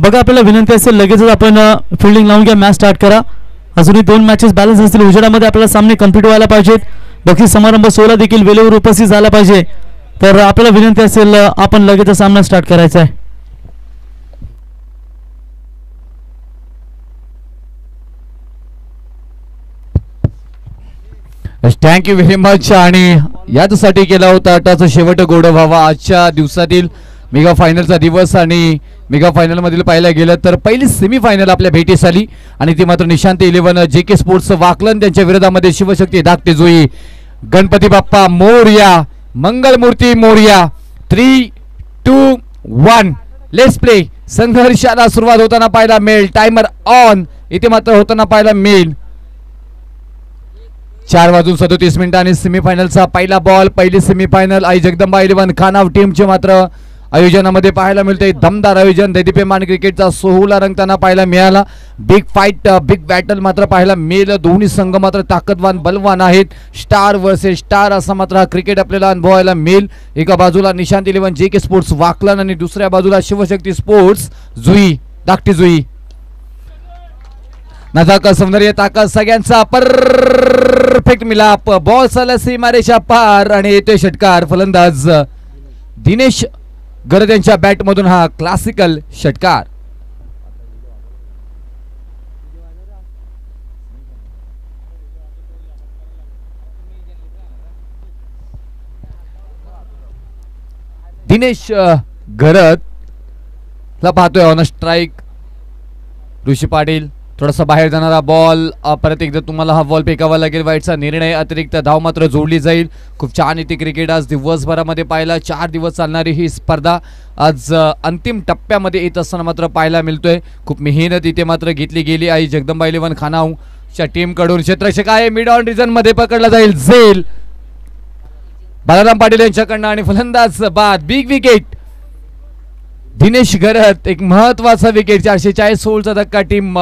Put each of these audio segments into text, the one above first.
बघा आपल्याला विनंती असेल लगेचच आपण फिल्डिंग लावून घ्या, मॅच स्टार्ट करा. अजूनही 2 मॅचेस बॅलन्स असतील. उजेडामध्ये आपल्याला सामने कंप्लीट व्हायला पाहिजेत. बक्षीस समारंभ 16 देखील वेळेवर उपस्थित झाला पाहिजे. तर आपल्याला विनंती असेल आपण लगेच सामना स्टार्ट करायचा आहे. Thank you very much. आणि यासाठी केला होता अटाचा शेवट गोड व्हावा. आजच्या दिवसातील मेगा फायनलचा दिवस आणि मेगा फायनल मधील पाहायला गेलं तर पहिली सेमीफायनल आपल्या भेटीस आली आणि ती मात्र निशांत 11 JK स्पोर्ट्स वाकलन त्यांच्या विरोधामध्ये शिवशक्ती धाकटे जुई. गणपती बाप्पा मोरया, मंगलमूर्ती मोरया. 3, 2, 1 let's play. संघर्षाला सुरुवात होताना पाहायला मिळेल. टायमर ऑन इथे मात्र होताना पाहायला मिळेल. 4:37 आणि सेमीफायनलचा पहिला बॉल. पहिली सेमीफायनल आई जगदंबा 11 खानाव टीमचे मात्र आयोजनामध्ये पाहायला मिळते. दमदार आयोजन दैदिप्यमान क्रिकेटचा सोहळा रंगताना पाहायला मिळाला. बिग फाईट, बिग बॅटल मात्र पाहायला मिळेल. दोन्ही संघ मात्र ताकदवान बलवान आहेत. स्टार वर्सेस स्टार असा मात्र हा क्रिकेट आपल्याला अनुभवायला मिळेल. एका बाजूला निशांत 11 JK स्पोर्ट्स वाकलन आणि दुसऱ्या बाजूला शिवशक्ती स्पोर्ट्स जुई धाकटी जुई. नजाकत सौंदर्य ताकद सगळ्यांचा परफेक्ट मिलाप. बॉल चालला सीमारेषा पार आणि येतोय षटकार. फलंदाज दिनेश गरज यांच्या बॅट मधून हा क्लासिकल षटकार. दिनेश गरज ला पाहतोय ऑन स्ट्राइक. ऋषी पाटील थोडासा बाहेर जाणारा बॉल. परत एकदा तुम्हाला हा बॉल फेकावा लागेल. वाईटचा निर्णय. अतिरिक्त धाव मात्र जोडली जाईल. खूप छान इथे क्रिकेट आज दिवसभरामध्ये पाहायला. 4 दिवस चालणारी ही स्पर्धा आज अंतिम टप्प्यामध्ये येत असताना मात्र पाहायला मिळतोय. खूप मेहनत इथे मात्र घेतली गेली आई जगदंबा 11 खानावच्या टीम कडून. क्षेत्ररक्षक आहे मिड ऑन रिजन मध्ये पकडला जाईल. झेल बालाराम पाटील यांच्याकडनं आणि फलंदाज बाद. बिग विकेट दिनेश गरत. एक महत्वाचा विकेट. 440 सोलचा धक्का. टीम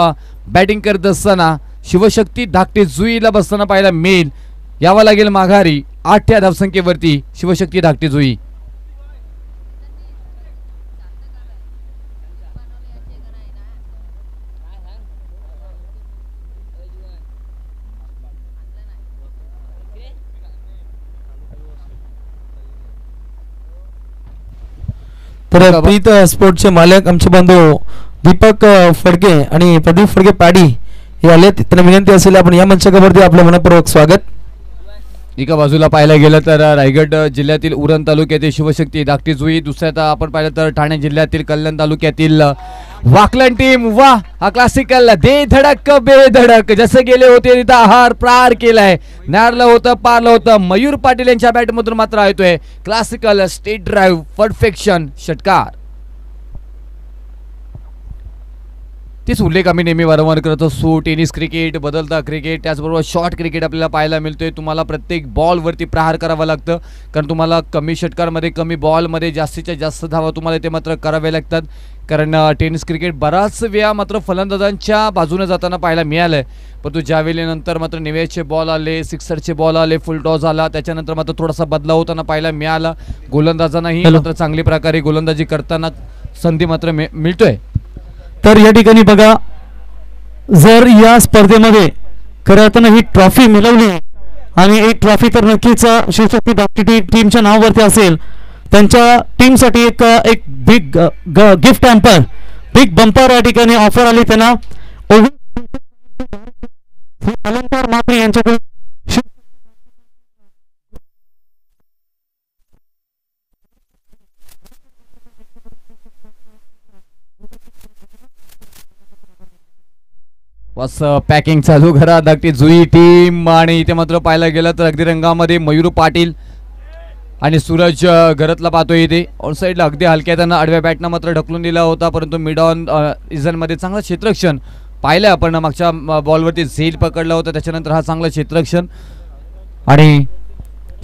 बॅटिंग करत असताना शिवशक्ती धाकटे जुईला बसताना पाहायला मिळेल. यावं लागेल माघारी 8 धावसंख्येवरती शिवशक्ती धाकटे जुई. तर प्रीत स्पोर्टचे मालक आमचे बंधू दीपक फडके आणि प्रदीप फडके पाडी हे आले. त्यांना विनंती असेल आपण या मंचावरती आपलं मनपूर्वक स्वागत. एका बाजूला पाहायला गेलं तर रायगड जिल्ह्यातील उरण तालुक्यातील शिवशक्ती धाकटी जुई. दुसऱ्या आपण पाहिलं तर ठाणे जिल्ह्यातील कल्याण तालुक्यातील वाकलन टीम. वा हा क्लासिकल दे धडक बेधडक. जसे गेले होते तिथं आहार प्रार केलाय. नारलं होतं पारलं होतं. मयूर पाटील यांच्या बॅट मधून मात्र येतोय क्लासिकल स्टेट ड्राईव्ह परफेक्शन षटकार. तीच उल्लेख आम्ही नेहमी वारंवार करत असतो. टेनिस क्रिकेट, बदलता क्रिकेट, त्याचबरोबर शॉर्ट क्रिकेट आपल्याला पाहायला मिळतोय. तुम्हाला प्रत्येक बॉलवरती प्रहार करावा लागतं कारण तुम्हाला कमी षटकारमध्ये कमी बॉलमध्ये जास्तीत जास्त धावा तुम्हाला ते मात्र कराव्या लागतात. कारण टेनिस क्रिकेट बराच वेळा मात्र फलंदाजांच्या बाजूने जाताना पाहायला मिळालंय. परंतु ज्यावेळी नंतर मात्र निवेशचे बॉल आले, सिक्सरचे बॉल आले, फुल टॉस आला, त्याच्यानंतर मात्र थोडासा बदलाव होताना पाहायला मिळाला. गोलंदाजांनाही मात्र चांगली प्रकारे गोलंदाजी करताना संधी मात्र मिळतोय. तर या ठिकाणी बघा जर या स्पर्धेमध्ये खऱ्या अर्थानं ही ट्रॉफी मिळवली आणि एक ट्रॉफी तर नक्कीच शिवशक्ती धाकटी टीमच्या नावावरती असेल. त्यांच्या टीमसाठी एक big gift hamper, big bumper या ठिकाणी ऑफर आली त्यांना. अलंकार मात्रे यांच्याकडे बस पॅकिंग चालू करा धाकटी जुई टीम. आणि इथे मात्र पाहायला गेलं तर अगदी रंगामध्ये मयूर पाटील आणि सूरज घरातला पाहतोय. इथे ऑन साईडला अगदी हलक्या त्यांना आडव्या बॅटनं मात्र ढकलून दिला होता. परंतु मिड ऑन रिझनमध्ये चांगलं क्षेत्ररक्षण पाहिलं आपण. मागच्या बॉलवरती झेल पकडला होता, त्याच्यानंतर हा चांगला क्षेत्ररक्षण. आणि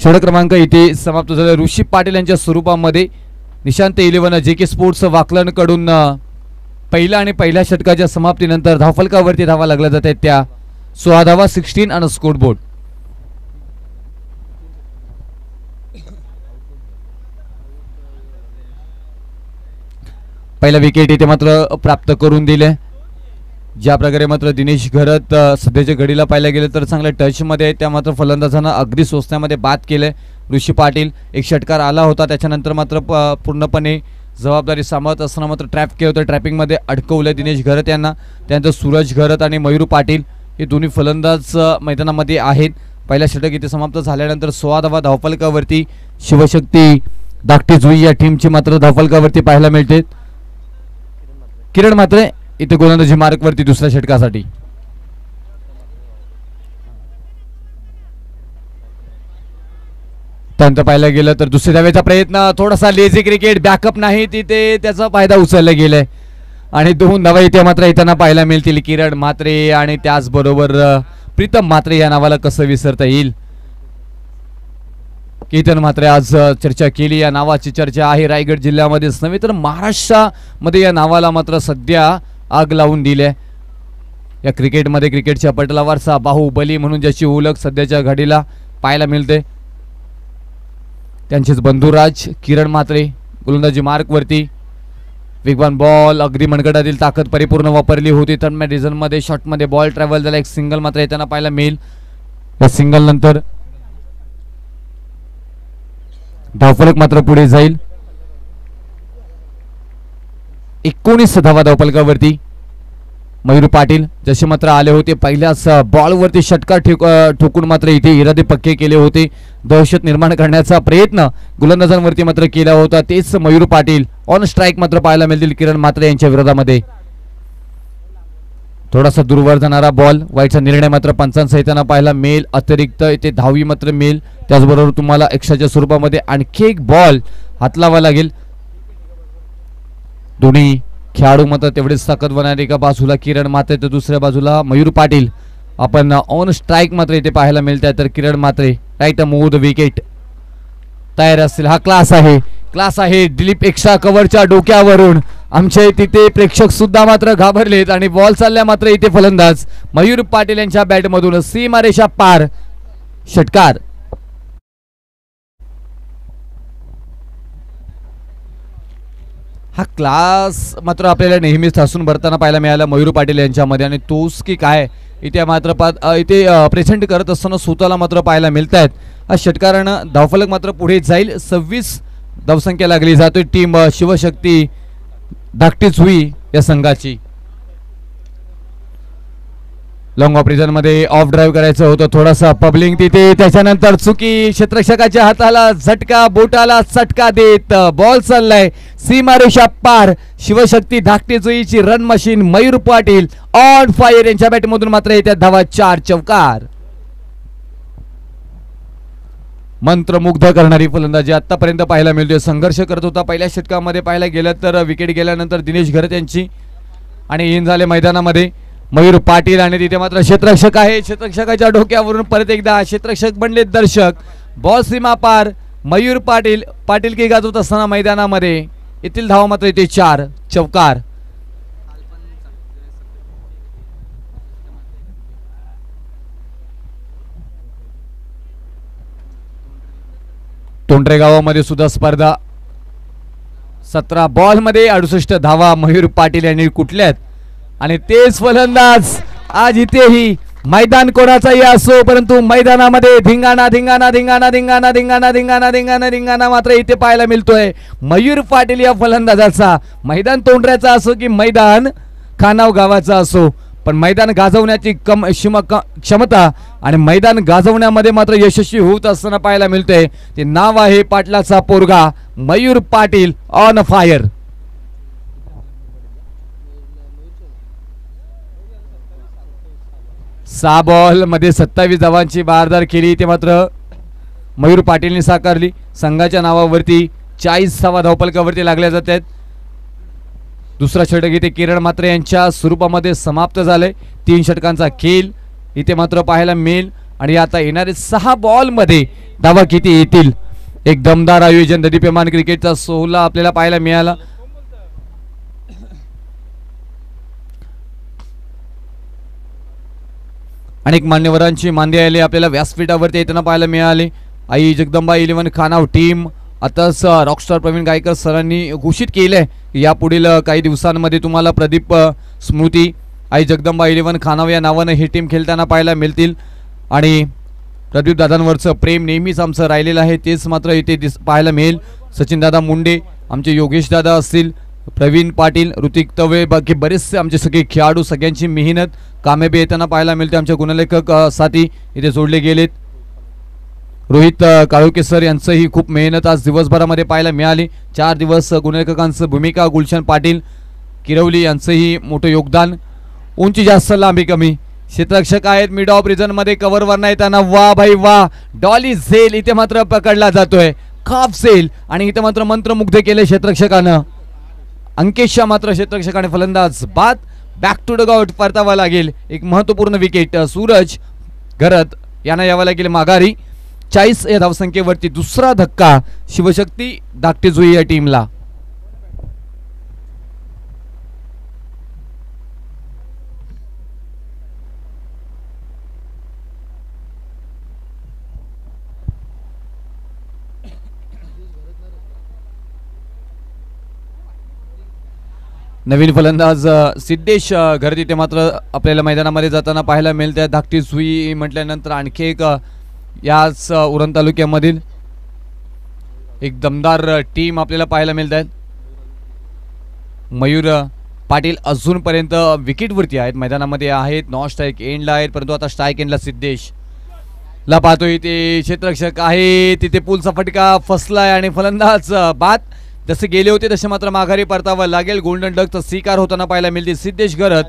षटक क्रमांक इथे समाप्त झाला. ऋषी पाटील यांच्या स्वरूपामध्ये निशांत 11 JK स्पोर्ट्स वाकलन कडून पहिला आणि पहिल्या षटकाच्या समाप्तीनंतर धावफलकावरती धावा लागल्या जात आहेत. त्या 16 धावा, 16 आणि स्कोरबोर्ड. पहिला विकेट इथे मात्र प्राप्त करून दिले. ज्या प्रकारे मात्र दिनेश घरत सध्याच्या घडीला पाहायला गेलं तर चांगल्या टचमध्ये त्या मात्र फलंदाजांना अगदी सोसण्यामध्ये बाद केले. ऋषी पाटील एक षटकार आला होता, त्याच्यानंतर मात्र पूर्णपणे जबाबदारी सांभाळत असताना मात्र ट्रॅप केलं होतं, ट्रॅपिंगमध्ये अडकवलं दिनेश घरत यांना. त्यानंतर सूरज घरत आणि मयूर पाटील हे दोन्ही फलंदाज मैदानामध्ये आहेत. पहिला षटक इथे समाप्त झाल्यानंतर 16 धावा धावफलकावरती शिवशक्ती धाकटी जुई या टीमची मात्र धावफलकावरती पाहायला मिळते. किरण म्हात्रे इथे गोलंदाजी मार्कवरती दुसऱ्या षटकासाठी. त्यानंतर पाहायला गेलं तर दुसऱ्या धावेचा प्रयत्न, थोडासा लेझी क्रिकेट, बॅकअप नाही तिथे, त्याचा फायदा उचलला गेलाय आणि 2 धावा इथे मात्र येताना पाहायला मिळतील. किरण म्हात्रे आणि त्याचबरोबर प्रीतम म्हात्रे या नावाला कसं विसरता येईल. केतन म्हात्रे आज चर्चा केली, या नावाची चर्चा आहे रायगड जिल्ह्यामध्येच नव्हे तर महाराष्ट्रामध्ये या नावाला मात्र सध्या आग लावून दिले. या क्रिकेटमध्ये क्रिकेटच्या पटलावरचा बाहुबली म्हणून ज्याची ओळख सध्याच्या घडीला पाहायला मिळते त्यांचेच बंधुराज किरण म्हात्रे गोलंदाजी मार्कवरती. वेगवान बॉल, अगदी मनगटातील ताकद परिपूर्ण वापरली होती. थर्ड रिझनमध्ये शॉटमध्ये बॉल ट्रॅव्हल झाला, एक सिंगल मात्र येताना पाहायला मिळेल. या सिंगल नंतर धावफलक मात्र पुढे जाईल. 19 धावा धावफलकावरती. मयूर पाटील जसे मात्र आले होते पहिल्याच बॉलवरती षटकार ठोकून मात्र इथे इरादे पक्के केले होते. दहशत निर्माण करण्याचा प्रयत्न गोलंदाजांवरती मात्र केला होता. तेच मयूर पाटील ऑन स्ट्राईक मात्र पाहायला मिळतील किरण म्हात्रे यांच्या विरोधामध्ये. थोडासा दूरवर जाणारा बॉल, वाईटचा निर्णय मात्र पंचांचा येताना पाहायला मिळेल. अतिरिक्त इथे धावी मात्र मिळेल. त्याचबरोबर तुम्हाला एक्स्ट्राच्या स्वरूपामध्ये आणखी एक बॉल हातलावा लागेल. दोन्ही खेळाडू मात्र तेवढेच ताकदवान आहेत. एका बाजूला किरण म्हात्रे तर दुसऱ्या बाजूला मयूर पाटील. आपण ऑन स्ट्राईक मात्र इथे पाहायला मिळते. तर Kiran Mhatre right move the wicket तयार असतील. हा क्लास आहे, क्लास आहे. दिलीप एक्स्ट्रा कव्हरच्या डोक्यावरून आमचे तिथे प्रेक्षक सुद्धा मात्र घाबरलेत आणि बॉल चालल्या मात्र इथे फलंदाज मयूर पाटील यांच्या बॅटमधून सीमारेषा पार षटकार. हा क्लास मात्र आपल्याला नेहमीच हसून भरताना पाहायला मिळाला मयूर पाटील यांच्यामध्ये आणि तोच की काय इथे मात्र इथे प्रेझेंट करत असताना स्वतःला मात्र पाहायला मिळत आहेत. हा षटकारानं धावफलक मात्र पुढे जाईल. 26 धावसंख्या लागली जातोय टीम शिवशक्ती धाकटी जुई या संघाची. लॉंग ऑफ रिझन मध्ये ऑफ ड्राईव्ह करायचं होतं, थोडासा पबलिंग तिथे, त्याच्यानंतर चुकी, क्षेत्ररक्षकाच्या हाताला झटका, बोटाला चटका देत बॉल चाललाय सीमारेषा पार. शिवशक्ती धाकटी जुईची run machine Mayur Patil on fire यांच्या बॅटमधून मात्र येत्या धावा 4 चौकार. मंत्रमुग्ध करणारी फलंदाजी आतापर्यंत पाहायला मिळतोय. संघर्ष करत होता पहिल्या षटकामध्ये पाहायला गेलं तर विकेट गेल्यानंतर दिनेश घरत यांची आणि इन झाले मैदानामध्ये मयूर पाटील आणि तिथे मात्र क्षेत्ररक्षक आहे. क्षेत्ररक्षकाच्या डोक्यावरून परत एकदा क्षेत्ररक्षक बनले दर्शक. बॉल सीमा पार मयूर पाटील पाटील की गाजवत असताना मैदानामध्ये येथील धावा मात्र इथे 4 चौकार. तोंडरे गावामध्ये सुद्धा स्पर्धा. 17 बॉल मध्ये 68 धावा मयूर पाटील यांनी कुठल्यात आणि तेच फलंदाज आज इथेही मैदान कोणाचाही असो परंतु मैदानामध्ये धिंगाणा धिंगाणा धिंगाणा धिंगाणा धिंगाणा धिंगाणा धिंगाणा धिंगाणा मात्र इथे पाहायला मिळतोय मयूर पाटील या फलंदाजाचा. मैदान तोंडऱ्याचा असो की मैदान खानाव गावाचा असो पण मैदान गाजवण्याची क्षमता आणि मैदान गाजवण्यामध्ये मात्र यशस्वी होत असताना पाहायला मिळतंय. ते नाव आहे पाटलाचा पोरगा मयूर पाटील ऑन फायर. सहा बॉल मध्ये 27 धावांची बहारदार केली ते मात्र मयूर पाटीलने साकारली. संघाच्या नावावरती 40 धावा धावफलकावरती लागल्या जातात. दुसरा षटक इथे किरण म्हात्रे यांच्या स्वरूपामध्ये समाप्त झाले. 3 षटकांचा खेळ इथे मात्र पाहायला मिळेल आणि आता येणारे 6 बॉल मध्ये धावा किती येतील. एक दमदार आयोजन ददीप्यमान क्रिकेटचा सोहळा आपल्याला पाहायला मिळाला. अनेक मान्यवरांची मांदी आली आपल्याला व्यासपीठावरती येताना पाहायला मिळाले. आई जगदंबा 11 खानाव टीम आताच रॉकस्टार प्रवीण गायकर सरांनी घोषित केलंय की यापुढील काही दिवसांमध्ये तुम्हाला प्रदीप स्मृती आई जगदंबा 11 खानाव या नावानं ही टीम खेळताना पाहायला मिळतील आणि प्रदीप दादांवरचं प्रेम नेहमीच आमचं राहिलेलं आहे, तेच मात्र इथे पाहायला मिळेल. सचिन दादा मुंडे, आमचे योगेश दादा असतील, प्रवीण पाटील, ऋतिक तवे, बाकी बरेचसे आमचे सगळे खेळाडू, सगळ्यांची मेहनत कामेबी येताना पाहायला मिळते. आमच्या गुणलेखक साथी इथे जोडले गेलेत. रोहित काळुके सर यांचंही खूप मेहनत आज दिवसभरामध्ये पाहायला मिळाली. 4 दिवस गुणलेखकांचं भूमिका. गुलशन पाटील किरवली यांचंही मोठं योगदान. उंची जास्त लांबी कमी क्षेत्ररक्षक आहेत मिड ऑफ रिजन मध्ये कव्हरवर नाही येताना वा भाई वा. डॉली झेल इथे मात्र पकडला जातोय, खाफ झेल, आणि इथे मात्र मंत्रमुग्ध केले क्षेत्ररक्षकानं. अंकेशच्या मात्र क्षेत्ररक्षकाने फलंदाज बाद. बॅक टू ड आउट परतावा लागेल. एक महत्वपूर्ण विकेट सूरज घरत यांना यावं लागेल माघारी. 40 या धावसंख्येवरती दुसरा धक्का शिवशक्ती धाकटे जुई या टीमला. नवीन फलंदाज सिद्धेश घरत इथे मात्र आपल्याला मैदानामध्ये जाताना पाहायला मिळते. धाकटी जुई म्हटल्यानंतर आणखी एक याच उरण तालुक्यामधील एक दमदार टीम आपल्याला पाहायला मिळत आहेत. मयूर पाटील अजूनपर्यंत विकेटवरती आहेत, मैदानामध्ये आहेत, नॉन स्ट्राईक एंडला आहेत, परंतु आता स्ट्राईक एंडला सिद्धेश ला पाहतोय. ते क्षेत्ररक्षक आहे तिथे पुलचा फटका फसलाय आणि फलंदाज बाद. जसे गेले होते तसे मात्र माघारी परतावा लागेल. गोल्डन डकचा स्वीकार होताना पाहायला मिळते. सिद्धेश घरत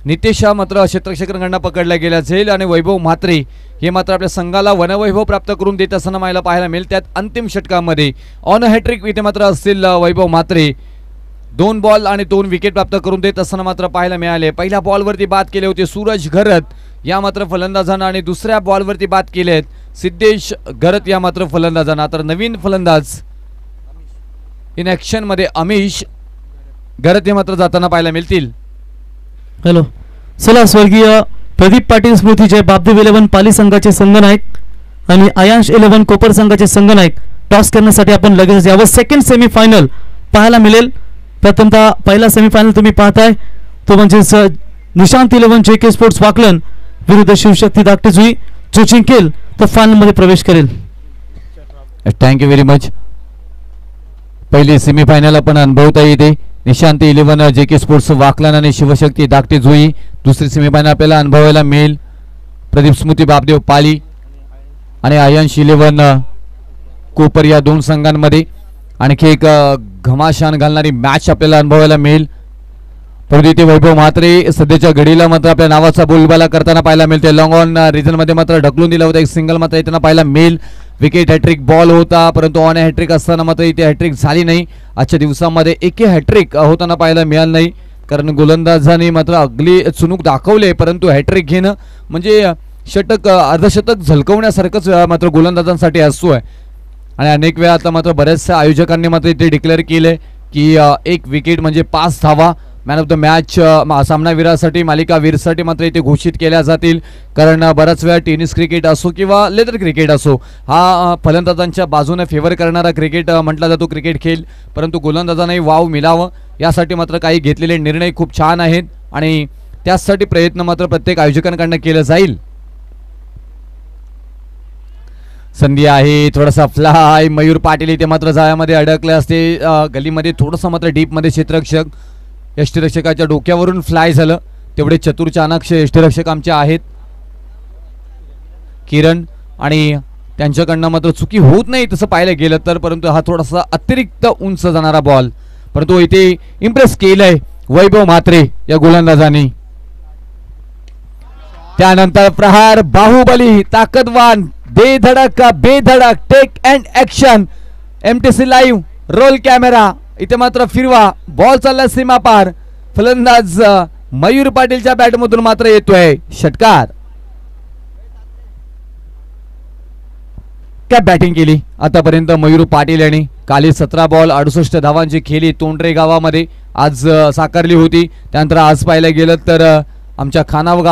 नितेश मात्र क्षेत्ररक्षक रंगांना पकडला गेला जाईल आणि वैभव म्हात्रे हे मात्र आपल्या संघाला वनवैभव प्राप्त करून देत असताना मला पाहायला मिळेल. त्यात अंतिम षटकामध्ये ऑन हॅट्रिक इथे मात्र असतील वैभव म्हात्रे. 2 बॉल आणि 2 विकेट प्राप्त करून देत असताना मात्र पाहायला मिळाले. पहिल्या बॉलवरती बाद केले होते सूरज घरत या मात्र फलंदाजांना आणि दुसऱ्या बॉलवरती बाद केले आहेत सिद्धेश घरत या मात्र फलंदाजांना. तर नवीन फलंदाज इन ॲक्शन मध्ये अमिश घरत हे मात्र जाताना पाहायला मिळतील. हॅलो चला, स्वर्गीय प्रदीप पाटील स्मृतीचे बापदेव 11 पाली संघाचे संघनायक आणि आयांश 11 कोपर संघाचे संघनायक टॉस करण्यासाठी आपण लगेच यावं. सेकंड सेमीफायनल पाहायला मिळेल. प्रथमतः पहिला सेमीफायनल तुम्ही पाहताय तो म्हणजे निशांत 11 JK स्पोर्ट्स वाकलन विरुद्ध शिवशक्ती धाकटे जुई. जो जिंकेल तो फायनल मध्ये प्रवेश करेल. Thank you very much. पहिली सेमीफायनल आपण अनुभवता येते. निशांत 11 JK स्पोर्ट्स वाकलन आणि शिवशक्ती धाकटे जुई. दुसरी सेमीफायनल आपल्याला अनुभवायला मिळेल प्रदीप स्मृती बापदेव पाली आणि आयांश 11 कोपर या 2 संघांमध्ये. आणखी एक घमाशान घालणारी मॅच आपल्याला अनुभवायला मिळेल. परंतु इथे वैभव म्हात्रे सध्याच्या घडीला मात्र आपल्या नावाचा बोलबाला करताना पाहायला मिळते. लॉंग ऑन रिझन मध्ये मात्र ढकलून दिला होता. एक सिंगल मात्र येताना पाहायला मिळेल. विकेट हॅट्रिक बॉल होता परंतु ऑन हॅट्रिक असताना मात्र इथे हॅट्रिक झाली नाही. आजच्या दिवसामध्ये एकही हॅट्रिक होताना पाहायला मिळालं नाही, कारण गोलंदाजांनी मात्र अगली चुणूक दाखवले, परंतु हॅट्रिक घेणं म्हणजे षटक अर्धशतक झलकवण्यासारखंच मात्र गोलंदाजांसाठी असतो आहे. आणि अनेक वेळा आता मात्र बऱ्याचशा आयोजकांनी मात्र इथे डिक्लेअर केले की 1 विकेट म्हणजे 5 धावा मॅन ऑफ द मॅच सामनावीरासाठी मालिकावीरसाठी मात्र इथे घोषित केल्या जातील. कारण बऱ्याच वेळा टेनिस क्रिकेट असो किंवा लेदर क्रिकेट असो हा फलंदाजांच्या बाजूने फेवर करणारा क्रिकेट म्हटला जातो क्रिकेट खेळ, परंतु गोलंदाजांनाही वाव मिळावं यासाठी मात्र काही घेतलेले निर्णय खूप छान आहेत आणि त्यासाठी प्रयत्न मात्र प्रत्येक आयोजकांकडून केलं जाईल. संधी आहे थोडासा फ्लाय. मयूर पाटील इथे मात्र जाळ्यामध्ये अडकले असते. गलीमध्ये थोडंसं मात्र डीपमध्ये क्षेत्ररक्षक यष्टीरक्षकाच्या डोक्यावरून फ्लाय झालं. तेवढे चतुर चाणाक्ष यष्टीरक्षक आमचे आहेत किरण, आणि त्यांच्याकडनं मात्र चुकी होत नाही तसं पाहायला गेलं तर, परंतु हा थोडासा अतिरिक्त उंच जाणारा बॉल, परंतु इथे इम्प्रेस केलंय वैभव म्हात्रे या गोलंदाजांनी. त्यानंतर प्रहार बाहुबली ताकदवान बेधडक take and action MTC live roll camera. इथे मात्र फिरवा बॉल चालला सीमा पार. फलंदाज मयूर पाटीलच्या बॅटमधून मात्र येतोय षटकार. काय बॅटिंग केली आतापर्यंत मयूर पाटील यांनी. काली 17 बॉल 68 धावांची खेळी तोंडरे गावामध्ये आज साकारली होती. त्यानंतर आज पाहायला गेलं तर आमच्या खानाव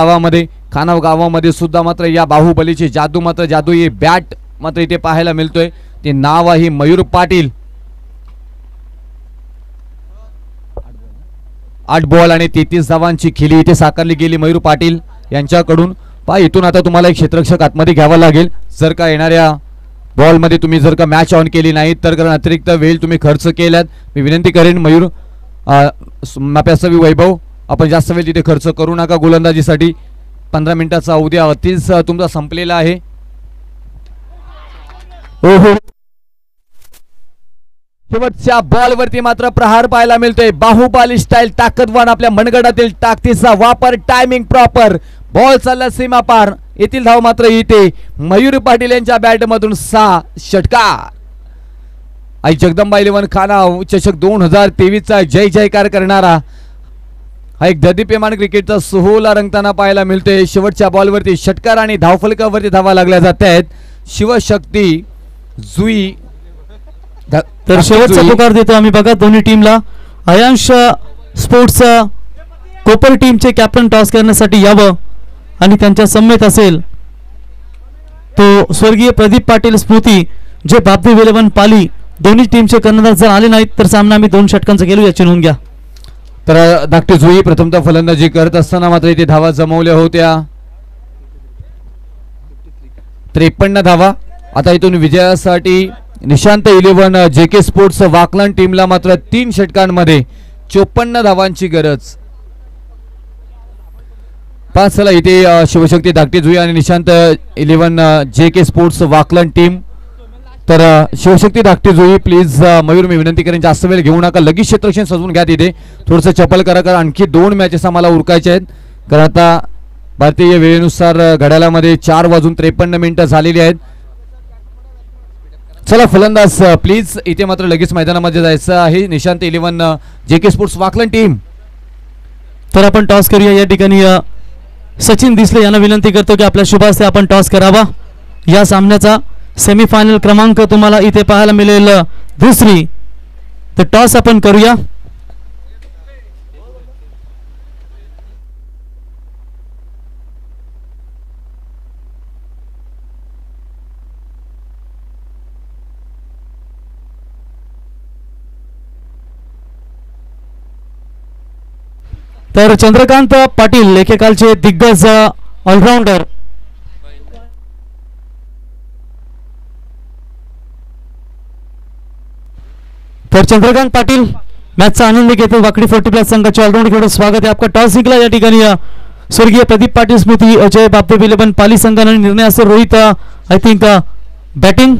गावामध्ये सुद्धा मात्र या बाहुबलीची जादूई बॅट मात्र इथे पाहायला मिळतोय. ते नाव आहे मयूर पाटील. 8 बॉल आणि 33 धावांची खिली इथे साकारली गेली मयूर पाटील यांच्याकडून. पहा इथून आता तुम्हाला एक क्षेत्ररक्षक आतमध्ये घ्यावा लागेल. जर का येणाऱ्या बॉलमध्ये तुम्ही जर का मॅच ऑन केली नाही तर, कारण अतिरिक्त वेळ तुम्ही खर्च केल्यात. मी विनंती करेन मयूर माप्यासवी वैभव, आपण जास्त वेळ तिथे खर्च करू नका गोलंदाजीसाठी. 15 मिनिटाचा अवधी अगदीच तुमचा संपलेला आहे. ओहो, शेवटच्या बॉलवरती मात्र प्रहार पाहायला मिळतोय. बाहुबली स्टाईल, ताकदवान आपल्या मनगडातील ताकदीचा वापर, टायमिंग प्रॉपर, बॉल चालला सीमा पार. येथील धाव मात्र इथे मयूर पाटील यांच्या बॅट मधून 6 षटकार. आई जगदंबा 11 खानाव चषक 2023 चा जय जयकार करणारा हा एक ददीप्यमान क्रिकेटचा सोहळा रंगताना पाहायला मिळतोय. शेवटच्या बॉलवरती षटकार आणि धावफलकावरती धावा लागल्या जात आहेत. शिवशक्ती जुई तर शेवटचा पुकार देतो आम्ही बघा दोन्ही टीमला. अयांश स्पोर्ट्सचा कोपर टीमचे कॅप्टन टॉस करण्यासाठी यावं आणि त्यांच्या सम्मेत असेल तो स्वर्गीय प्रदीप पाटील स्मृती जे बापदेव 11 पाली. दोन्ही टीमचे कर्णधार जर आले नाहीत तर सामना आम्ही 2 षटकांचा गेलो याची नोंद घ्या. तर धाकटे जुई प्रथमतः फलंदाजी करत असताना मात्र इथे धावा जमवल्या होत्या 53 धावा. आता इथून विजयासाठी निशांत 11 JK स्पोर्ट्स वाकलन टीमला मात्र 3 षटकांमध्ये 54 धावांची गरज. पाच चला इथे शिवशक्ती धाकटे जुई आणि निशांत 11 JK स्पोर्ट्स वाकलन टीम. तर शिवशक्ती धाकटे जुई प्लीज मयूर मी विनंती करेन जास्त वेळ घेऊ नका, लगेच क्षेत्ररक्षण सजवून घ्या. तिथे थोडंसं चपल करा, कारण आणखी 2 मॅचेस आम्हाला उरकायचे आहेत. कारण आता भारतीय वेळेनुसार घड्याळामध्ये 4:53 झालेली आहेत. चला फलंदाज प्लीज इथे मात्र लगेच मैदानामध्ये जायचं आहे. निशांत 11 JK स्पोर्ट्स वाकलन टीम. तर आपण टॉस करूया. या ठिकाणी सचिन दिसले यांना विनंती करतो की आपल्या शुभास्ते आपण टॉस करावा. या सामन्याचा सेमीफायनल क्रमांक तुम्हाला इथे पाहायला मिळेल 2. तर टॉस आपण करूया. तर चंद्रकांत पाटील एकेकालचे दिग्गज ऑलराऊंडर तर चंद्रकांत पाटील मॅचचा आनंद घेतो. वाकडी 40+ संघाचे ऑलराऊंडर खेळाडू स्वागत आहे आपका. टॉस जिंकला या ठिकाणी स्वर्गीय प्रदीप पाटील स्मृती जय बापदेव 11 पाली संघाने निर्णय असेल. रोहित आय थिंक बॅटिंग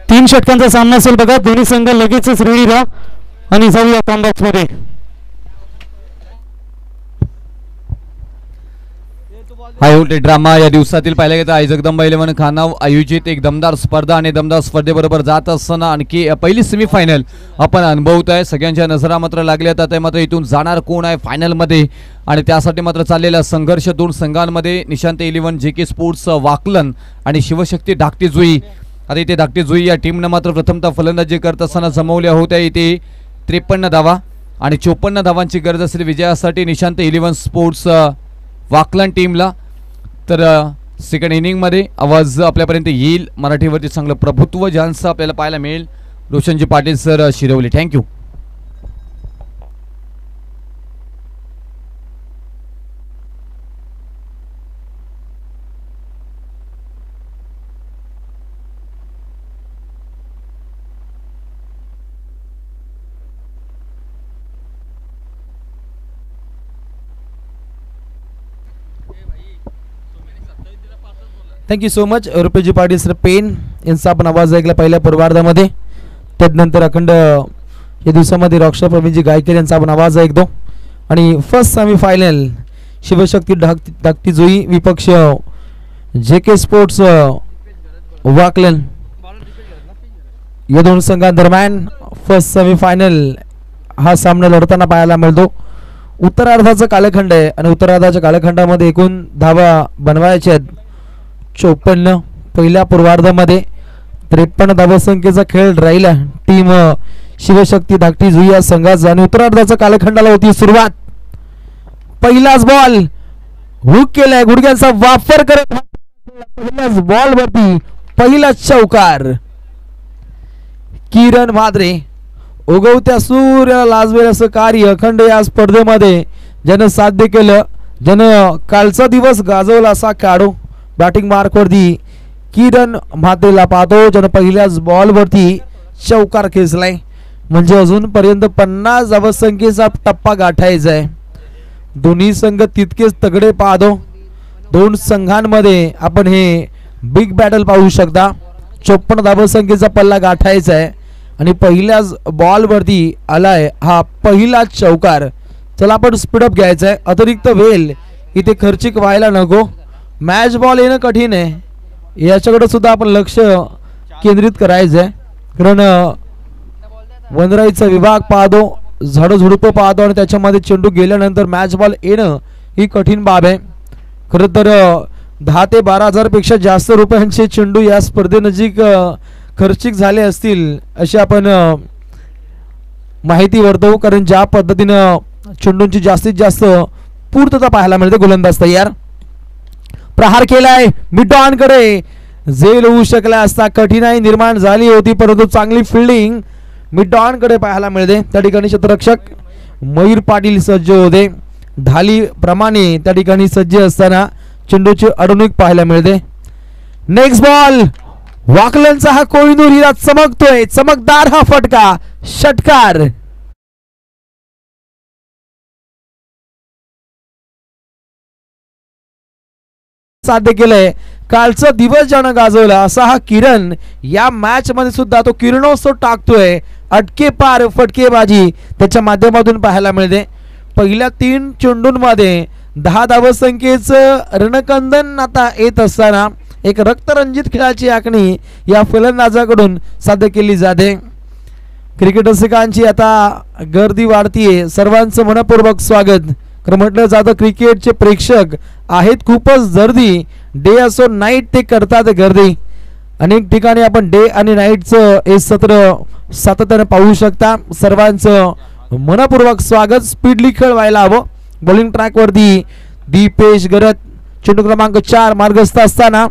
3 षटकांचा सामना असेल बघा. दोन्ही संघ लगेचच रेडी राहा आणि जाऊया कॉम्बॅक्स मध्ये. हाय उलटे ड्रामा या दिवसातील पाहिला गेला आई जगदंबा 11 खानाव आयोजित एक दमदार स्पर्धा आणि दमदार स्पर्धेबरोबर जात असताना आणखी पहिली सेमीफायनल आपण अनुभवत आहे. सगळ्यांच्या नजरा मात्र लागल्यात. आता मात्र इथून जाणार कोण आहे फायनलमध्ये आणि त्यासाठी मात्र चाललेला संघर्ष 2 संघांमध्ये निशांत 11 JK स्पोर्ट्स वाकलन आणि शिवशक्ती धाकटी जुई. आता इथे धाकटी जुई या टीमनं मात्र प्रथमतः फलंदाजी करत असताना जमवल्या होत्या इथे 53 धावा आणि 54 धावांची गरज असेल विजयासाठी निशांत 11 स्पोर्ट्स वाकलन टीमला. तर सेकंड इनिंगमध्ये आवाज आपल्यापर्यंत येईल. मराठीवरती चांगलं प्रभुत्व ज्यांचं आपल्याला पाहायला मिळेल. Roshanji Patil sir Shirwale, thank you. Thank you so much Rupeji Patil sir Pen यांचा आपण आवाज ऐकला पहिल्या पूर्वार्धामध्ये. त्यानंतर अखंड या दिवसामध्ये रॉकस्टार प्रवीणजी गायकर यांचा आपण आवाज ऐकतो. आणि फर्स्ट सेमीफायनल शिवशक्ती धाकटी जुई विपक्ष JK स्पोर्ट्स वाकलन या 2 संघांदरम्यान फर्स्ट सेमीफायनल हा सामना लढताना पाहायला मिळतो. उत्तरार्धाचा कालखंड आहे आणि उत्तरार्धाच्या कालखंडामध्ये एकूण धावा बनवायच्या आहेत 54. पहिल्या पूर्वार्धामध्ये 53 धावसंख्येचा खेळ राहिला टीम शिवशक्ती धाकटी जुई या संघाचा. आणि उत्तरार्धाच्या कालखंडाला होती सुरुवात. पहिलाच बॉल हुक केलाय गुडघ्यांचा वापर करत पहिल्याच बॉल वरती पहिला चौकार. किरण भाद्रे उगवत्या सूर्याला लाजवेल असं कार्य अखंड या स्पर्धेमध्ये ज्यानं साध्य केलं, ज्यानं कालचा दिवस गाजवला असा खेळाडू बॅटिंग मार्कवरती किरण म्हात्रेला पाहतो, ज्यानं पहिल्याच बॉलवरती चौकार खेचलाय. म्हणजे अजूनपर्यंत 50 धावसंख्येचा टप्पा गाठायचा आहे. दोन्ही संघ तितकेच तगडे पाहतो. दोन संघांमध्ये आपण हे बिग बॅटल पाहू शकता. 54 धावसंख्येचा पल्ला गाठायचा आहे आणि पहिल्याच बॉलवरती आलाय हा पहिला चौकार. चला आपण स्पीडअप घ्यायचा आहे. अतिरिक्त वेळ इथे खर्चिक व्हायला नको. मॅच बॉल येणं कठीण आहे, याच्याकडे सुद्धा आपण लक्ष केंद्रित करायचं आहे. कारण वनराईचा विभाग पाहतो, झाडझुडपं पाहतो आणि त्याच्यामध्ये चेंडू गेल्यानंतर मॅच बॉल येणं ही कठीण बाब आहे. खरं तर 10 ते 12 हजारपेक्षा जास्त रुपयांचे चेंडू या स्पर्धेनजीक खर्चिक झाले असतील अशी आपण माहिती वर्तवू. कारण ज्या पद्धतीनं चेंडूंची जास्तीत जास्त पूर्तता पाहायला मिळते. गोलंदाज तयार, प्रहार केलाय मिड ऑन कडे, झेल होऊ शकला असता, कठीणाई निर्माण झाली होती परंतु चांगली फिल्डिंग मिड ऑन कडे पाहायला मिळते. त्या ठिकाणी क्षेत्ररक्षक मयूर पाटील सज्ज होते. ढाली प्रमाणे त्या ठिकाणी सज्ज असताना चेंडूची अडवणूक पाहायला मिळते. नेक्स्ट बॉल, वाकलनचा हा कोहिनूर हिरा चमकतोय, चमकदार हा फटका, षटकार. साध्य केलंय. कालचा दिवस ज्यानं गाजवला असा हा किरण या मॅच मध्ये सुद्धा तो किरणोत्सव टाकतोय. अटके पार फटकेबाजी त्याच्या माध्यमातून पाहायला मिळते. पहिल्या 3 चेंडूंमध्ये 10 धावसंख्येचं रणकंदन आता येत असताना एक रक्तरंजित खेळाची आखणी या फलंदाजाकडून साध्य केली जाते. क्रिकेट रसिकांची आता गर्दी वाढतीये. सर्वांचं मनपूर्वक स्वागत. म्हटलं जातं क्रिकेटचे प्रेक्षक आहेत खूपच गर्दी. डे असो नाईट ते करतात गर्दी. अनेक ठिकाणी आपण डे आणि नाईटचं हे सत्र सातत्याने पाहू शकता. सर्वांचं मनपूर्वक स्वागत. स्पीडली खेळ व्हायला हवं. बॉलिंग ट्रॅकवरती दीपेश गरत चेंडू क्रमांक 4 मार्गस्थ असताना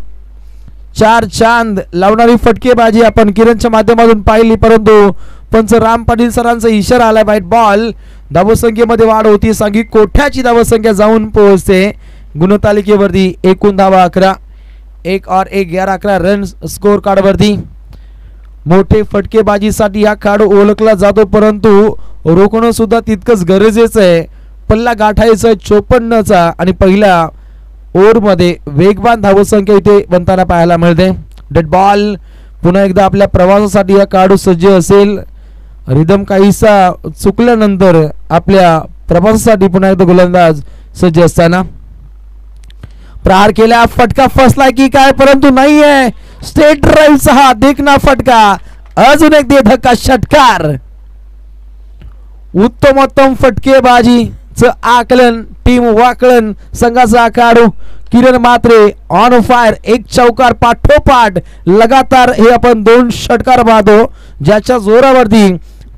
4 चांद लावणारी फटकेबाजी आपण किरणच्या माध्यमातून पाहिली परंतु पंच राम पाटील सरांचा इशारा आलाय. White ball. धावसंख्येमध्ये वाढ होती. सांघिक कोठ्याची धावसंख्या जाऊन पोहोचते गुणतालिकेवरती. एकूण धावा 11. 1 और 1 11 रन स्कोर कार्ड वरती. मोठे फटकेबाजीसाठी हा खेळाडू ओळखला जातो परंतु रोखणं सुद्धा तितकंच गरजेचं आहे. पल्ला गाठायचा 54चा आणि पहिल्या ओव्हरमध्ये वेगवान धावसंख्या इथे बनताना पाहायला मिळते. Dead ball. पुन्हा एकदा आपल्या प्रवासासाठी हा खेळाडू सज्ज असेल. रिदम काहीसा चुकल्यानंतर आपल्या प्रवासासाठी पुन्हा एकदा गोलंदाज सज्ज असताना प्रहार केला. फटका फसला की काय परंतु नाही आहे. स्टेट ड्राईव्हचा हा देखना फटका. अजून एक दे धक्का, षटकार. उत्तमोत्तम फटकेबाजीचं आकलन टीम वाकलन संघाचा खेळाडू किरण म्हात्रे ऑन फायर. एक चौकार पाठोपाठ लगातार हे आपण 2 षटकार पाहतो ज्याच्या जोरावरती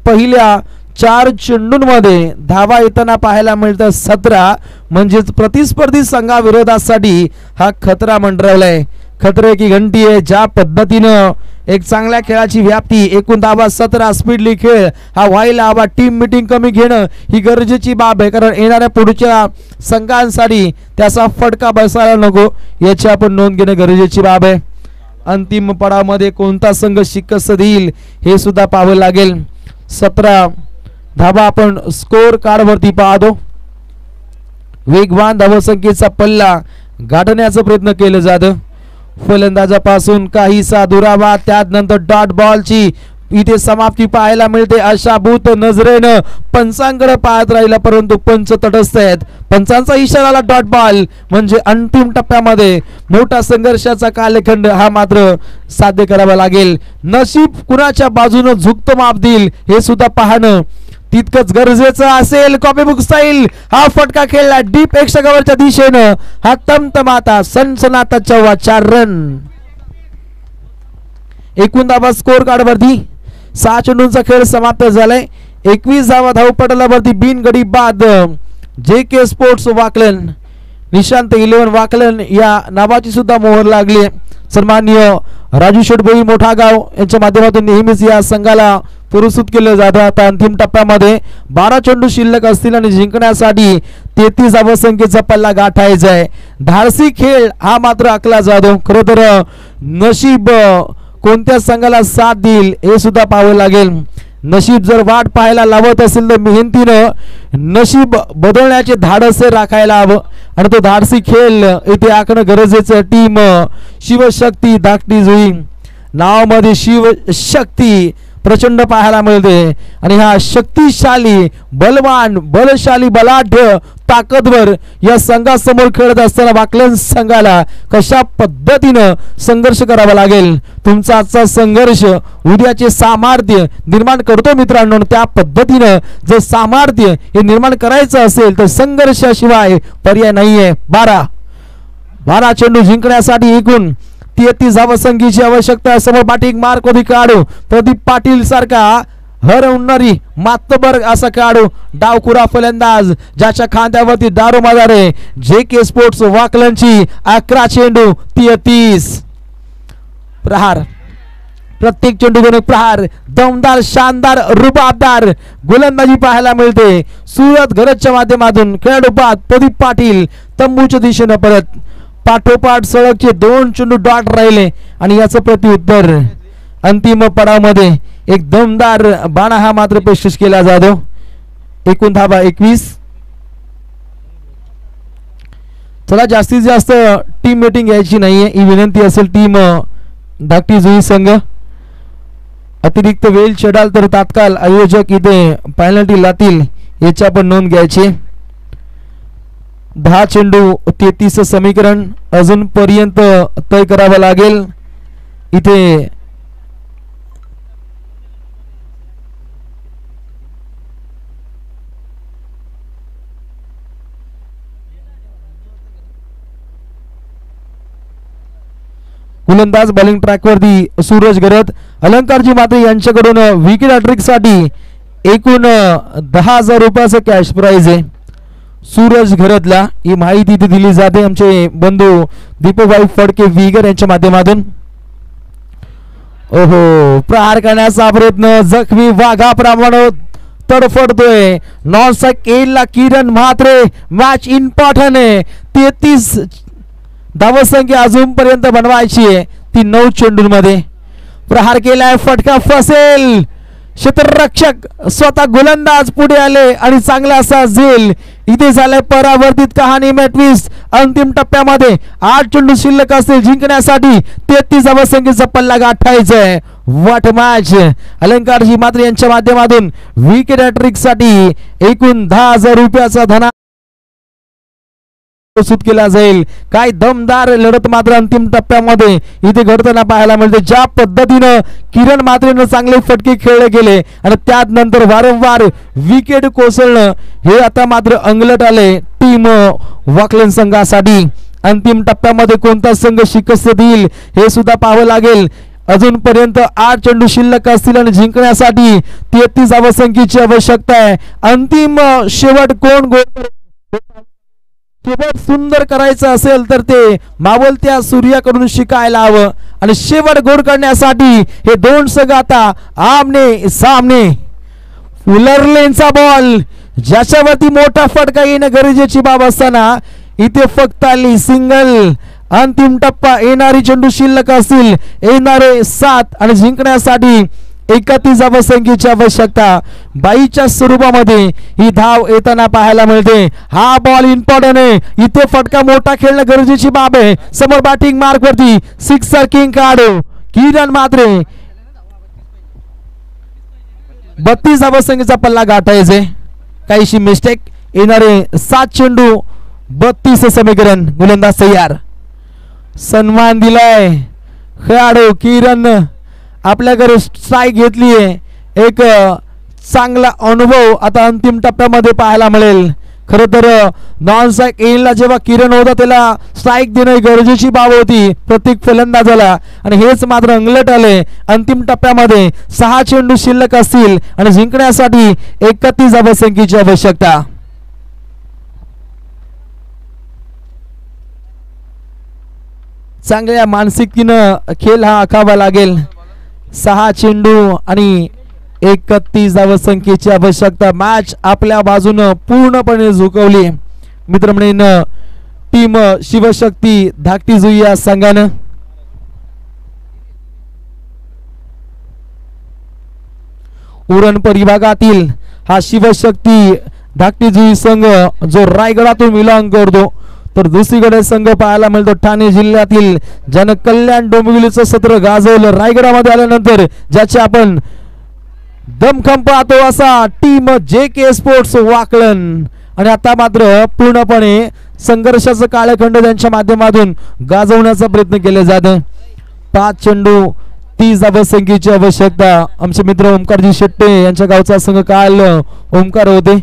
पहिल्या 4 चेंडूंमध्ये धावा येताना पाहायला मिळतं 17. म्हणजेच प्रतिस्पर्धी संघाविरोधासाठी हा खतरा मंडरावलाय. खतरे की घंटी आहे. ज्या पद्धतीनं एक चांगल्या खेळाची व्याप्ती, एकूण धावा 17, स्पीडली खेळ हा व्हायला हवा. टीम मीटिंग कमी घेणं ही गरजेची बाब आहे कारण येणाऱ्या पुढच्या संघांसाठी त्याचा फटका बसायला नको याची आपण नोंद घेणं गरजेची बाब आहे. अंतिम पडावामध्ये कोणता संघ शिकस्त देईल हे सुद्धा पाहावं लागेल. 17 धावा आपण स्कोर कार्ड वरती पाहतो. वेगवान धावसंख्येचा पल्ला गाठण्याचा प्रयत्न केलं जातं. फलंदाजापासून काहीसा दुरावा. त्यानंतर डॉट बॉलची इथे समाप्ती पाहायला मिळते. आशाभूत नजरेनं पंचांकडे पाहत राहिला परंतु पंच तटस्थ आहेत. पंचांचा इशाराला डॉट बॉल म्हणजे अंतिम टप्प्यामध्ये मोठा संघर्षाचा कालखंड हा मात्र साध्य करावा लागेल. नशीब कुणाच्या बाजूनं झुकतं माप देईल हे सुद्धा पाहणं तितकंच गरजेचं असेल. कॉपीबुक स्टाईल हा फटका खेळला डीप एक्स्ट्रा कव्हरच्या दिशेनं. हा तमतमाता सनसनाटा 4 रन. एकूण धावा स्कोर कार्ड वरती 6 चेंडूंचा खेळ समाप्त झालाय. 21 धावा धावपटलावरती बिनगडी बाद. JK स्पोर्ट्स वाकलन निशांत 11 वाकलन या नावाची सुद्धा मोहर लागली. सन्माननीय राजू शेटभोई मोठा गाव यांच्या माध्यमातून नेहमीच या संघाला पुरस्कृत केलं जातं. आता अंतिम टप्प्यामध्ये 12 चेंडू शिल्लक असतील आणि जिंकण्यासाठी 33 धावसंख्येचा पल्ला गाठायचा आहे. धाडसी खेळ हा मात्र आखला जातो. खरं तर नशीब कोणत्या संघाला साथ देईल हे सुद्धा पाहावं लागेल. नशीब जर वाट पाहायला लावत असेल तर मेहनतीनं नशीब बदलण्याचे धाडस राखायला हवं आणि तो धाडसी खेळ इथे आखणं गरजेचं. टीम शिवशक्ती धाकटी जुई नावामध्ये शिवशक्ती प्रचंड पाहायला मिळते आणि हा शक्तिशाली बलवान बलशाली बलाढ्य ताकदवर या संघासमोर खेळत असताना वाकलन संघाला कशा पद्धतीनं संघर्ष करावा लागेल. तुमचा आजचा संघर्ष उद्याचे सामर्थ्य निर्माण करतो मित्रांनो. त्या पद्धतीनं जर सामर्थ्य हे निर्माण करायचं असेल तर संघर्षाशिवाय पर्याय नाहीये. 12 चेंडू जिंकण्यासाठी एकूण 33 धावसंख्येची आवश्यकता. समोर बॅटिंग मार्क होती काढू प्रदीप पाटील सारखा हरवणारी मातबर असा काढू डावखुरा फलंदाज ज्याच्या खांद्यावरती दारोमदार आहे. JK स्पोर्ट्स वाकलनची 11 चेंडू 33 प्रहार. प्रत्येक चेंडू दोन प्रहार. दमदार शानदार रुबाबदार गोलंदाजी पाहायला मिळते. सुरत गरजच्या माध्यमातून खेळाडू बाद प्रदीप पाटील तंबूच्या दिशेनं परत. पाठोपाठ सळगचे 2 चेंडू डॉट राहिले आणि याचं प्रत्युत्तर अंतिम पडावमध्ये एक दमदार बाणा हा मात्र पेशकश केला जातो. एकूण धावा 21. चला जास्तीत जास्त टीम मीटिंग घ्यायची नाहीये ही विनंती असेल टीम धाकटी जुई संघ. अतिरिक्त वेळ चढाल तर तात्काळ आयोजक इथे पेनल्टी लातील याची आपण नोंद घ्यायची. 10 चेंडू 33 समीकरण अजून पर्यंत तय करावं लागेल. इथे गोलंदाज बॉलिंग ट्रॅकवरती सूरज गरत. अलंकारजी मात्र यांच्याकडून विकेट हॅट्रिक साठी एकूण 10,000 रुपयाचं कॅश प्राइज आहे. सूरज घरतला ही माहिती इथे दिली जाते आमचे बंधू दीपकभाई फडके विगर यांच्या माध्यमातून. ओहो प्रहार करण्याचा प्रयत्न जखमी वाघाप्रमाणे तडफडतोय. नॉन स्ट्राइक एला किरण म्हात्रे मॅच इम्पॉर्टंट आहे. 33 धावसंख्या अजूनपर्यंत बनवायची आहे ती 9 चेंडूंमध्ये. प्रहार केलाय फटका फसेल. क्षेत्ररक्षक स्वतः गोलंदाज पुढे आले आणि चांगला असा झेल इथे झालाय परावर्तित. कहाणी ट्विस्ट अंतिम टप्प्यामध्ये 8 चेंडू शिल्लक असतील जिंकण्यासाठी 33 धावसंख्येचा पल्ला गाठायचा आहे. What match. अलंकारजी मात्र यांच्या माध्यमातून विकेट हॅट्रिक साठी एकूण 10,000 रुपयाचा धना प्रस्तुत केला जाईल. काय दमदार लढत मात्र अंतिम टप्प्यामध्ये इथे घडताना पाहायला मिळते. ज्या पद्धतीनं किरण मात्रेनं चांगले फटके खेळले गेले आणि त्यात नंतर वारंवार विकेट कोसळणं हे आता मात्र अंगलट आले टीम वाकलन संघासाठी. अंतिम टप्प्यामध्ये कोणता संघ शिकस्त देईल हे सुद्धा पाहावं लागेल. अजूनपर्यंत 8 चेंडू शिल्लक असतील आणि जिंकण्यासाठी 33 धावसंख्येची आवश्यकता आहे. अंतिम शेवट कोण गोल शेवट सुंदर करायचं असेल तर ते मावलत्या सूर्याकडून शिकायला हवं आणि शेवट गोड करण्यासाठी हे 2 संघ आता आमने सामने. फुलरलेनचा बॉल ज्याच्यावरती मोठा फटका येणं गरजेची बाब असताना इथे फक्त आली सिंगल. अंतिम टप्पा येणारी चेंडू शिल्लक असतील येणारे 7 आणि जिंकण्यासाठी 31 धावसंख्येची आवश्यकता. बाईच्या स्वरूपामध्ये ही धाव येताना पाहायला मिळते. हा बॉल इम्पॉर्टंट आहे. इथे फटका मोठा खेळणं गरजेची बाब आहे. समोर बॅटिंग मार्क वरती सिक्सर किंग काढू किरण मात्रे 32 धावसंख्येचा पल्ला गाठायचे. काहीशी मिस्टेक. येणारे 7 चेंडू 32 समीकरण. गोलंदाज तयार. सन्मान दिलाय खेळाडू किरण आपल्याकडे स्ट्राईक घेतली आहे. एक चांगला अनुभव आता अंतिम टप्प्यामध्ये पाहायला मिळेल. खरं तर नॉन स्ट्राईक येईलला जेव्हा किरण होता त्याला स्ट्राईक देणं गरजेची बाब होती प्रत्येक फलंदाजाला आणि हेच मात्र अंगलट आले. अंतिम टप्प्यामध्ये 6 चेंडू शिल्लक असतील आणि जिंकण्यासाठी 31 धावसंख्येची आवश्यकता. चांगल्या मानसिकतेनं खेळ हा आखावा लागेल. 6 चेंडू आणि 31 धावसंख्येची आवश्यकता. मॅच आपल्या बाजूनं पूर्णपणे झुकवली मित्रमंडळींनो टीम शिवशक्ती धाकटी जुई या संघानं. उरण परिभागातील हा शिवशक्ती धाकटी जुई संघ जो रायगडातून बिलॉंग करतो, तर दुसरीकडे संघ पाहायला मिळतो ठाणे जिल्ह्यातील ज्यानं कल्याण डोंबिवलीचं सत्र गाजवलं. रायगडामध्ये आल्यानंतर ज्याचे आपण दमखम पाहतो असा टीम JK स्पोर्ट्स वाकलन. आणि आता मात्र पूर्णपणे संघर्षाचं काळखंड त्यांच्या माध्यमातून गाजवण्याचा प्रयत्न केला जातो. 5 चेंडू 30 धावसंख्येची आवश्यकता. आमचे मित्र ओमकारजी शेट्टे यांच्या गावचा संघ काल ओमकार होते.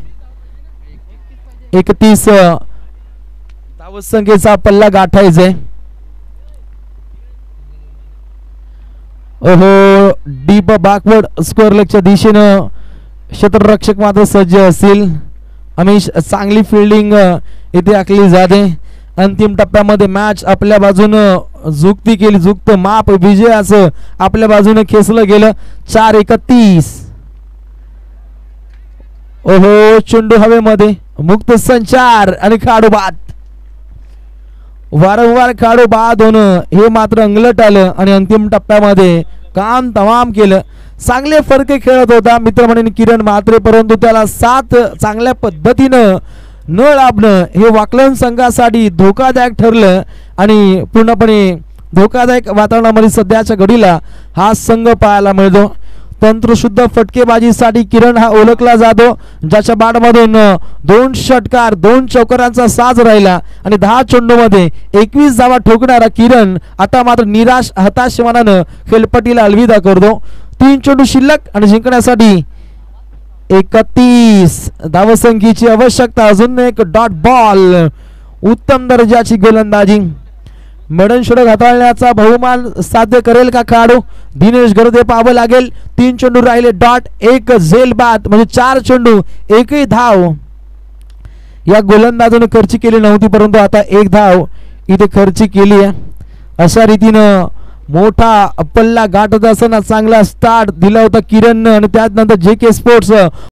31 धावसंख्येचा पल्ला गाठायचा. ओहो डीप बॅकवर्ड स्कोअर लेगच्या दिशेनं क्षेत्ररक्षक मात्र सज्ज असतील. अमिश चांगली फिल्डिंग इथे आखली जाते. अंतिम टप्प्यामध्ये मॅच आपल्या बाजूनं झुकती केली, झुकत माप विजयाचं आपल्या बाजूने खेचलं गेलं. 4-31. ओहो चेंडू हवेमध्ये मुक्त संचार आणि खाडू बाद. वारंवार खाडू बाद होणं हे मात्र अंगलट आलं आणि अंतिम टप्प्यामध्ये काम तमाम केलं. चांगले फरके खेळत होता मित्रमंडळी किरण म्हात्रे, परंतु त्याला साथ चांगल्या पद्धतीनं न लाभणं हे वाकलन संघासाठी धोकादायक ठरलं. आणि पूर्णपणे धोकादायक वातावरणामध्ये सध्याच्या घडीला हा संघ पाहायला मिळतो. तंत्रशुद्ध फटकेबाजीसाठी किरण हा ओळखला जातो, ज्याच्या बॅटमधून 2 षटकार 2 चौकारांचा साज राहिला आणि 10 चेंडूमध्ये 21 धावा ठोकणारा किरण आता मात्र निराश हताश मनानं खेळपट्टीला अलविदा करतो. 3 चेंडू शिल्लक आणि जिंकण्यासाठी 31 धावसंख्येची आवश्यकता. अजून एक डॉट बॉल. उत्तम दर्जाची गोलंदाजी. मडन षटक हाताळण्याचा बहुमान साध्य करेल का खेळाडू दिनेश गरदे पाहावं लागेल. 3 चेंडू राहिले डॉट 1 झेल बाद म्हणजे 4 चेंडू 1ही धाव या गोलंदाजानं खर्ची केली नव्हती, परंतु आता 1 धाव इथे खर्ची केली आहे. अशा रीतीनं मोठा पल्ला गाठत असताना चांगला स्टार्ट दिला होता किरण आणि त्यानंतर JK स्पोर्ट्स